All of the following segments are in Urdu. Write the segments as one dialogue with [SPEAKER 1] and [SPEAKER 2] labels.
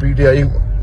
[SPEAKER 1] PTI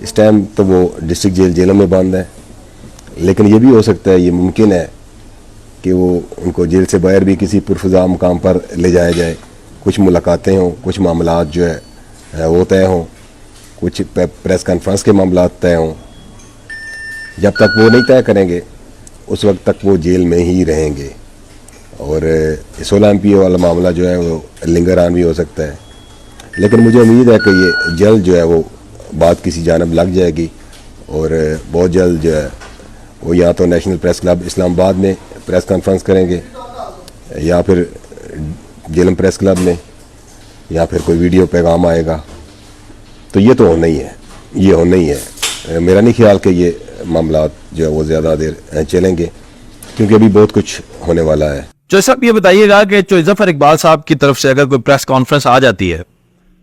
[SPEAKER 2] اس ٹائم تو وہ ڈسٹرکٹ جیلوں میں بند ہے، لیکن یہ بھی ہو سکتا ہے، یہ ممکن ہے کہ وہ ان کو جیل سے باہر بھی کسی پرفضا مقام پر لے جایا جائے، کچھ ملاقاتیں ہوں، کچھ معاملات جو ہے وہ طے ہوں، کچھ پریس کانفرنس کے معاملات طے ہوں. جب تک وہ نہیں طے کریں گے اس وقت تک وہ جیل میں ہی رہیں گے، اور 16 MP والا معاملہ جو ہے وہ لنگر آن بھی ہو سکتا ہے. لیکن مجھے امید ہے کہ یہ جلد جو ہے وہ بات کسی جانب لگ جائے گی، اور بہت جلد جو ہے وہ یا تو نیشنل پریس کلب اسلام آباد میں پریس کانفرنس کریں گے، یا پھر جیلم پریس کلب میں، یا پھر کوئی ویڈیو پیغام آئے گا. تو یہ تو ہونا ہی ہے، یہ ہونا ہی ہے. میرا نہیں خیال کہ یہ معاملات جو ہے وہ زیادہ دیر چلیں گے، کیونکہ ابھی بہت کچھ ہونے والا ہے.
[SPEAKER 3] چوہدری صاحب یہ بتائیے گا کہ چوہدری ظفر اقبال صاحب کی طرف سے اگر کوئی پریس کانفرنس آ جاتی ہے،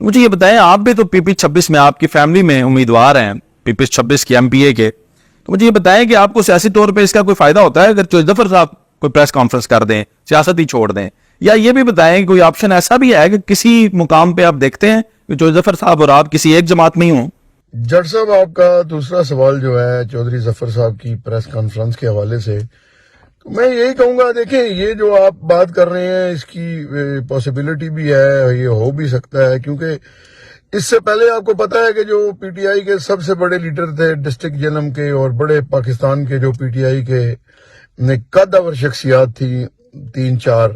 [SPEAKER 3] مجھے یہ بتائیں، آپ بھی تو PP-26 میں آپ کی فیملی میں امیدوار ہیں PP-26 کے MPA کے، تو مجھے یہ بتائیں کہ آپ کو سیاسی طور پہ اس کا کوئی فائدہ ہوتا ہے اگر چوہدری ظفر صاحب کوئی پریس کانفرنس کر دیں، سیاست ہی چھوڑ دیں؟ یا یہ بھی بتائیں کہ کوئی آپشن ایسا بھی ہے کہ کسی مقام پہ آپ دیکھتے ہیں کہ چوہدری ظفر صاحب اور آپ کسی ایک جماعت میں ہی ہوں؟
[SPEAKER 1] جٹ صاحب، آپ کا دوسرا سوال جو ہے چودھری ظفر صاحب کی پریس کانفرنس کے حوالے سے، تو میں یہی کہوں گا، دیکھیں یہ جو آپ بات کر رہے ہیں اس کی پاسبلٹی بھی ہے، یہ ہو بھی سکتا ہے، کیونکہ اس سے پہلے آپ کو پتا ہے کہ جو PTI کے سب سے بڑے لیڈر تھے ڈسٹرکٹ جیلم کے اور بڑے پاکستان کے جو PTI کے قدور شخصیات تھی 3-4،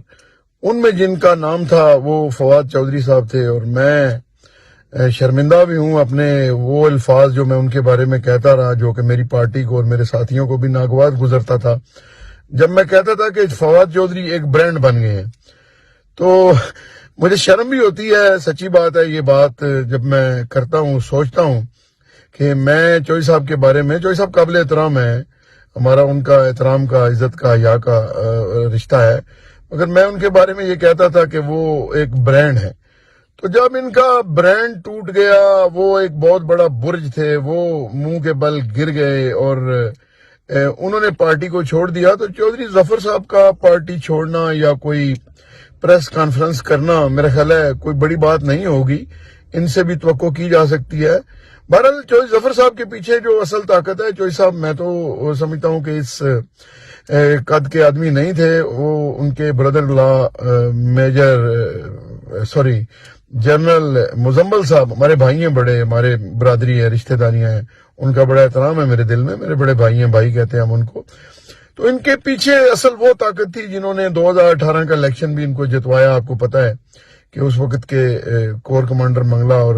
[SPEAKER 1] ان میں جن کا نام تھا وہ فواد چودھری صاحب تھے. اور میں شرمندہ بھی ہوں اپنے وہ الفاظ جو میں ان کے بارے میں کہتا رہا، جو کہ میری پارٹی کو اور میرے ساتھیوں کو بھی ناگوار گزرتا تھا، جب میں کہتا تھا کہ فواد چودھری ایک برانڈ بن گئے ہیں. تو مجھے شرم بھی ہوتی ہے، سچی بات ہے یہ بات، جب میں کرتا ہوں سوچتا ہوں کہ میں چودھری صاحب کے بارے میں، چودھری صاحب قابل احترام ہے، ہمارا ان کا احترام کا، عزت کا، حیا کا رشتہ ہے، مگر میں ان کے بارے میں یہ کہتا تھا کہ وہ ایک برانڈ ہے. تو جب ان کا برانڈ ٹوٹ گیا، وہ ایک بہت بڑا برج تھے، وہ منہ کے بل گر گئے اور انہوں نے پارٹی کو چھوڑ دیا. تو چودھری ظفر صاحب کا پارٹی چھوڑنا یا کوئی پریس کانفرنس کرنا میرا خیال ہے کوئی بڑی بات نہیں ہوگی، ان سے بھی توقع کی جا سکتی ہے. بہرحال چودھری ظفر صاحب کے پیچھے جو اصل طاقت ہے، چودھری صاحب میں تو سمجھتا ہوں کہ اس قد کے آدمی نہیں تھے. وہ ان کے بردر لا جنرل مزمل صاحب ہمارے بھائی ہیں، بڑے ہمارے برادری ہے، رشتہ داریاں ہیں، ان کا بڑا احترام ہے میرے دل میں، میرے بڑے بھائی ہیں، بھائی کہتے ہیں ہم ان کو. تو ان کے پیچھے اصل وہ طاقت تھی جنہوں نے 2018 کا الیکشن بھی ان کو جتوایا. آپ کو پتا ہے کہ اس وقت کے کور کمانڈر منگلا اور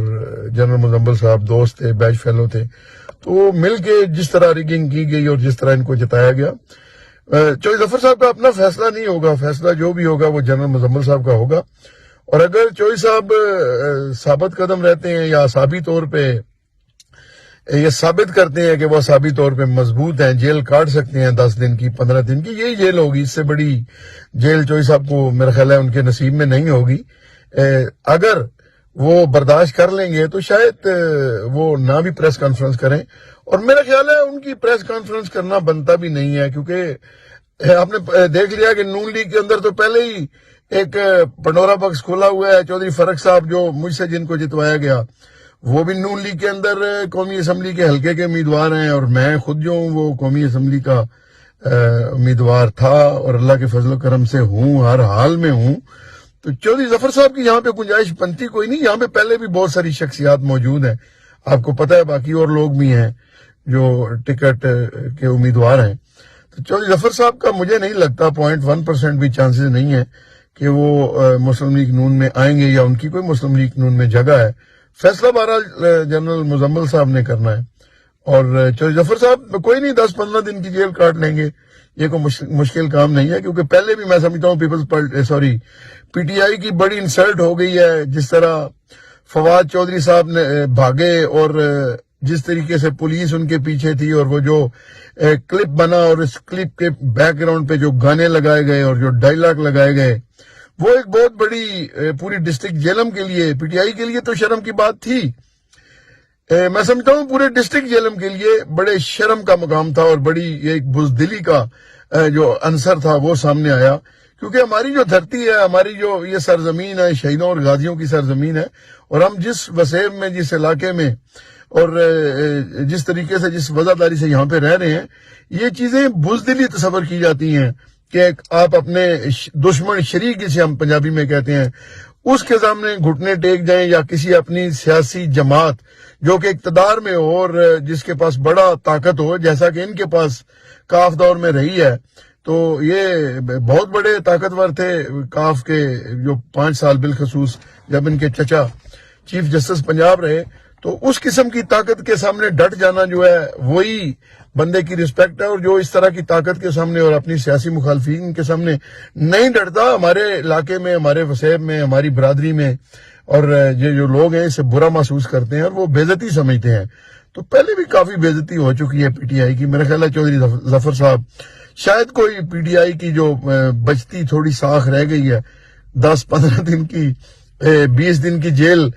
[SPEAKER 1] جنرل مزمل صاحب دوست تھے، بیچ فیلو تھے. تو وہ مل کے جس طرح ریگنگ کی گئی اور جس طرح ان کو جتایا گیا، چودھری ظفر صاحب کا اپنا فیصلہ نہیں ہوگا، فیصلہ جو بھی ہوگا وہ جنرل مزمل صاحب کا ہوگا. اور اگر چودھری صاحب ثابت قدم رہتے ہیں یا اعصابی طور پہ یہ ثابت کرتے ہیں کہ وہ اعصابی طور پہ مضبوط ہیں، جیل کاٹ سکتے ہیں 10 دن کی، 15 دن کی، یہی جیل ہوگی، اس سے بڑی جیل چودھری صاحب کو میرا خیال ہے ان کے نصیب میں نہیں ہوگی. اگر وہ برداشت کر لیں گے تو شاید وہ نہ بھی پریس کانفرنس کریں. اور میرا خیال ہے ان کی پریس کانفرنس کرنا بنتا بھی نہیں ہے، کیونکہ آپ نے دیکھ لیا کہ نون لیگ کے اندر تو پہلے ہی ایک پنڈورا باکس کھولا ہوا ہے. چودھری فرق صاحب جو مجھ سے جن کو جتوایا گیا، وہ بھی نون لیگ کے اندر قومی اسمبلی کے حلقے کے امیدوار ہیں، اور میں خود جو ہوں وہ قومی اسمبلی کا امیدوار تھا اور اللہ کے فضل و کرم سے ہوں، ہر حال میں ہوں. تو چودھری ظفر صاحب کی یہاں پہ گنجائش بنتی کوئی نہیں. یہاں پہ پہلے بھی بہت ساری شخصیات موجود ہیں، آپ کو پتہ ہے، باقی اور لوگ بھی ہیں جو ٹکٹ کے امیدوار ہیں. تو چودھری ظفر صاحب کا مجھے نہیں لگتا 0.1% بھی چانسز نہیں ہے کہ وہ مسلم لیگ نون میں آئیں گے یا ان کی کوئی مسلم لیگ نون میں جگہ ہے. فیصلہ بہرحال جنرل مزمل صاحب نے کرنا ہے. اور چودھری ظفر صاحب کوئی نہیں 10-15 دن کی جیل کاٹ لیں گے، یہ کوئی مشکل کام نہیں ہے. کیونکہ پہلے بھی میں سمجھتا ہوں PTI کی بڑی انسلٹ ہو گئی ہے، جس طرح فواد چودھری صاحب نے بھاگے اور جس طریقے سے پولیس ان کے پیچھے تھی، اور وہ جو کلپ بنا اور اس کلپ کے بیک گراؤنڈ پہ جو گانے لگائے گئے اور جو ڈائلاگ لگائے گئے، وہ ایک بہت بڑی پوری ڈسٹرکٹ جیلم کے لیے، PTI کے لیے تو شرم کی بات تھی. میں سمجھتا ہوں پورے ڈسٹرکٹ جیلم کے لیے بڑے شرم کا مقام تھا، اور بڑی ایک بزدلی کا جو عنصر تھا وہ سامنے آیا. کیونکہ ہماری جو دھرتی ہے، ہماری جو یہ سرزمین ہے، شہیدوں اور غازیوں کی سرزمین ہے، اور ہم جس وسیب میں، جس علاقے میں اور جس طریقے سے جس وزاداری سے یہاں پہ رہ رہے ہیں، یہ چیزیں بزدلی تصور کی جاتی ہیں کہ آپ اپنے دشمن شریک جسے ہم پنجابی میں کہتے ہیں اس کے سامنے گھٹنے ٹیک جائیں، یا کسی اپنی سیاسی جماعت جو کہ اقتدار میں ہو اور جس کے پاس بڑا طاقت ہو، جیسا کہ ان کے پاس کاف دور میں رہی ہے. تو یہ بہت بڑے طاقتور تھے کاف کے، جو 5 سال بالخصوص جب ان کے چچا چیف جسٹس پنجاب رہے، تو اس قسم کی طاقت کے سامنے ڈٹ جانا جو ہے وہی بندے کی رسپیکٹ ہے. اور جو اس طرح کی طاقت کے سامنے اور اپنی سیاسی مخالفین کے سامنے نہیں ڈرتا، ہمارے علاقے میں، ہمارے وسیب میں، ہماری برادری میں، اور یہ جو لوگ ہیں اسے برا محسوس کرتے ہیں اور وہ بے عزتی سمجھتے ہیں. تو پہلے بھی کافی بے عزتی ہو چکی ہے پی ٹی آئی کی. میرا خیال ہے چودھری ظفر صاحب، شاید کوئی پی ٹی آئی کی جو بچتی تھوڑی ساکھ رہ گئی ہے، 10-15 دن کی 20 دن کی جیل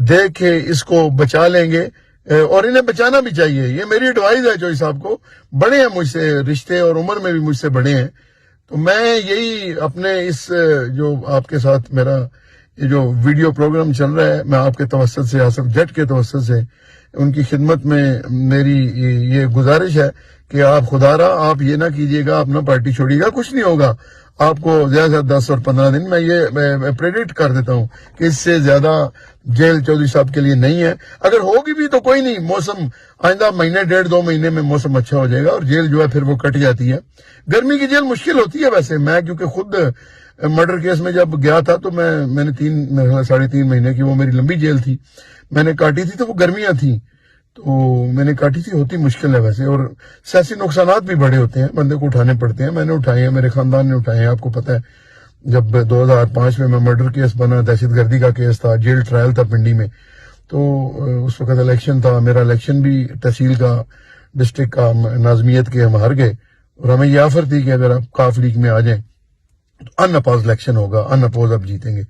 [SPEAKER 1] دے کے اس کو بچا لیں گے، اور انہیں بچانا بھی چاہیے. یہ میری ایڈوائز ہے چوہدری صاحب کو، بڑے ہیں مجھ سے رشتے اور عمر میں بھی مجھ سے بڑے ہیں. تو میں یہی اپنے اس جو آپ کے ساتھ میرا یہ جو ویڈیو پروگرام چل رہا ہے، میں آپ کے توسط سے، آصف جٹ کے توسط سے ان کی خدمت میں میری یہ گزارش ہے کہ آپ خدا را آپ یہ نہ کیجیے گا، آپ نہ پارٹی چھوڑیے گا، کچھ نہیں ہوگا آپ کو. زیادہ سے 10 اور 15 دن میں یہ پریڈکٹ کر دیتا ہوں کہ اس سے زیادہ جیل چودھری صاحب کے لیے نہیں ہے. اگر ہوگی بھی تو کوئی نہیں، موسم آئندہ مہینے 1.5-2 مہینے میں موسم اچھا ہو جائے گا اور جیل جو ہے پھر وہ کٹ جاتی ہے. گرمی کی جیل مشکل ہوتی ہے ویسے. میں کیونکہ خود مرڈر کیس میں جب گیا تھا تو میں نے 3.5 مہینے کی وہ میری لمبی جیل تھی، میں نے کاٹی تھی. تو وہ گرمیاں تھیں تو میں نے کاٹی تھی. ہوتی مشکل ہے ویسے، اور سیاسی نقصانات بھی بڑے ہوتے ہیں، بندے کو اٹھانے پڑتے ہیں. میں نے اٹھائے ہیں، میرے خاندان نے اٹھائے ہیں. آپ کو پتہ ہے جب 2005 میں مرڈر کیس بنا، دہشت گردی کا کیس تھا، جیل ٹرائل تھا پنڈی میں، تو اس وقت الیکشن تھا. میرا الیکشن بھی تحصیل کا، ڈسٹرکٹ کا، ناظمیت کے ہم ہار گئے، اور ہمیں یہ آفر تھی کہ اگر آپ کاف لیگ میں آ جائیں تو ان اپوز الیکشن ہوگا، ان اپوز آپ جیتیں گے.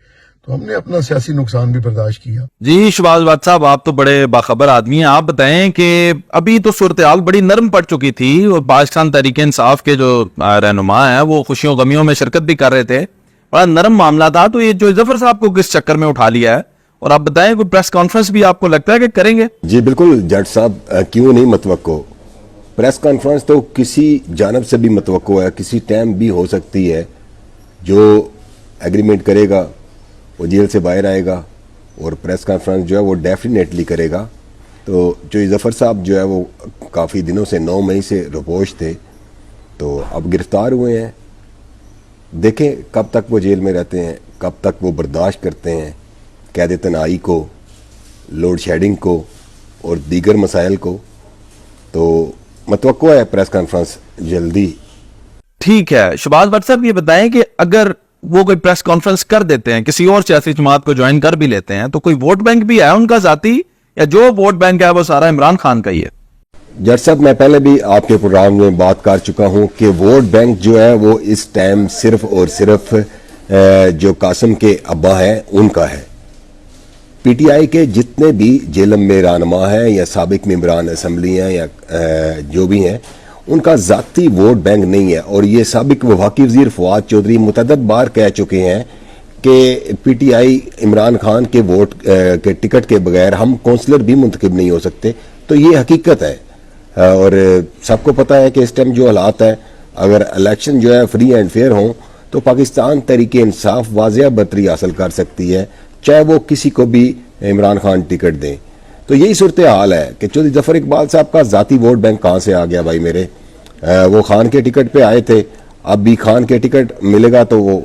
[SPEAKER 1] تو ہم نے اپنا سیاسی نقصان بھی برداشت کیا.
[SPEAKER 3] جی شہباز بٹ صاحب، آپ تو بڑے باخبر آدمی ہیں. آپ بتائیں کہ ابھی تو صورتحال بڑی نرم پڑ چکی تھی اور پاکستان تحریک انصاف کے جو رہنما ہیں وہ خوشیوں غمیوں میں شرکت بھی کر رہے تھے، بڑا نرم معاملہ تھا. تو یہ جو ظفر صاحب کو کس چکر میں اٹھا لیا ہے؟ اور آپ بتائیں کوئی پریس کانفرنس بھی آپ کو لگتا ہے کہ کریں گے؟
[SPEAKER 2] جی بالکل جٹ صاحب، کیوں نہیں متوقع. پریس کانفرنس تو کسی جانب سے بھی متوقع ہے، کسی ٹائم بھی ہو سکتی ہے. جو ایگریمنٹ کرے گا وہ جیل سے باہر آئے گا اور پریس کانفرنس جو ہے وہ ڈیفینیٹلی کرے گا. تو جو ظفر صاحب جو ہے وہ کافی دنوں سے 9 مئی سے رپوش تھے، تو اب گرفتار ہوئے ہیں. دیکھیں کب تک وہ جیل میں رہتے ہیں، کب تک وہ برداشت کرتے ہیں قید تنہائی کو، لوڈ شیڈنگ کو اور دیگر مسائل کو. تو متوقع ہے پریس کانفرنس جلدی.
[SPEAKER 3] ٹھیک ہے شہباز بٹ صاحب، یہ بتائیں کہ اگر وہ کوئی پریس کانفرنس کر دیتے ہیں، کسی اور سیاسی جماعت کو جوائن کر بھی لیتے ہیں، تو کوئی ووٹ بینک بھی ہے ان کا ذاتی، یا جو ووٹ بینک ہے وہ سارا عمران خان کا ہی ہے؟
[SPEAKER 2] جٹ صاحب میں پہلے بھی آپ کے پروگرام میں بات کر چکا ہوں کہ ووٹ بینک جو ہے وہ اس ٹائم صرف اور صرف جو قاسم کے ابا ہیں ان کا ہے. پی ٹی آئی کے جتنے بھی جیلم میں رہنما ہیں یا سابق ممبران اسمبلی ہیں یا جو بھی ہیں، ان کا ذاتی ووٹ بینک نہیں ہے. اور یہ سابق وفاقی وزیر فواد چودھری متعدد بار کہہ چکے ہیں کہ P T I Imran Khan کے ووٹ کے ٹکٹ کے بغیر ہم کونسلر بھی منتخب نہیں ہو سکتے. تو یہ حقیقت ہے، اور سب کو پتہ ہے کہ اس ٹائم جو حالات ہے، اگر الیکشن جو ہے فری اینڈ فیئر ہوں تو پاکستان تحریک انصاف واضح برتری حاصل کر سکتی ہے، چاہے وہ کسی کو بھی عمران خان ٹکٹ دیں. تو یہی صورتحال ہے کہ چودھری ظفر اقبال صاحب کا ذاتی ووٹ بینک کہاں سے آ گیا بھائی میرے. وہ خان کے ٹکٹ پہ آئے تھے، اب بھی خان کے ٹکٹ ملے گا تو وہ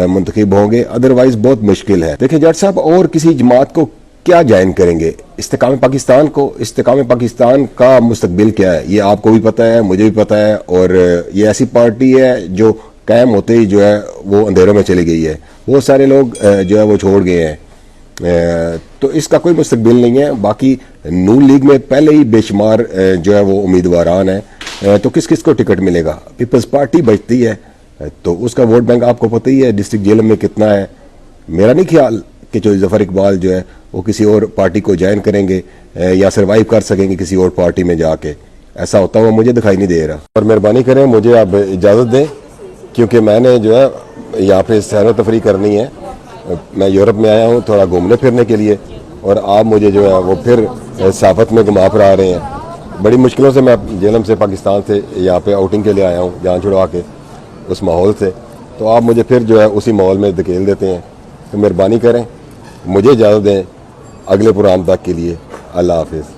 [SPEAKER 2] منتخب ہوں گے، ادروائز بہت مشکل ہے. دیکھیں جٹ صاحب، اور کسی جماعت کو کیا جوائن کریں گے؟ استحکام پاکستان کو. استحکام پاکستان کا مستقبل کیا ہے یہ آپ کو بھی پتہ ہے، مجھے بھی پتہ ہے. اور یہ ایسی پارٹی ہے جو قائم ہوتے ہی جو ہے وہ اندھیروں میں چلی گئی ہے. وہ سارے لوگ جو ہے وہ چھوڑ گئے ہیں، تو اس کا کوئی مستقبل نہیں ہے. باقی نون لیگ میں پہلے ہی بے شمار جو ہے وہ امیدواران ہیں، تو کس کس کو ٹکٹ ملے گا؟ پیپلز پارٹی بچتی ہے تو اس کا ووٹ بینک آپ کو پتہ ہی ہے ڈسٹرکٹ جیل میں کتنا ہے. میرا نہیں خیال کہ چودھری ظفر اقبال جو ہے وہ کسی اور پارٹی کو جوائن کریں گے یا سروائیو کر سکیں گے کسی اور پارٹی میں جا کے. ایسا ہوتا ہوا مجھے دکھائی نہیں دے رہا. اور مہربانی کریں مجھے آپ اجازت دیں، کیونکہ میں نے جو ہے یہاں پہ سیر و تفریح کرنی ہے. میں یورپ میں آیا ہوں تھوڑا گھومنے پھرنے کے لیے، اور آپ مجھے جو ہے وہ پھر صحافت میں گھما پھرا رہے ہیں. بڑی مشکلوں سے میں جہلم سے پاکستان سے یہاں پہ آؤٹنگ کے لیے آیا ہوں, جان چھڑوا کے اس ماحول سے, تو آپ مجھے پھر جو ہے اسی ماحول میں دھکیل دیتے ہیں. تو مہربانی کریں, مجھے اجازت دیں اگلے پروگرام تک کے لیے. اللہ حافظ.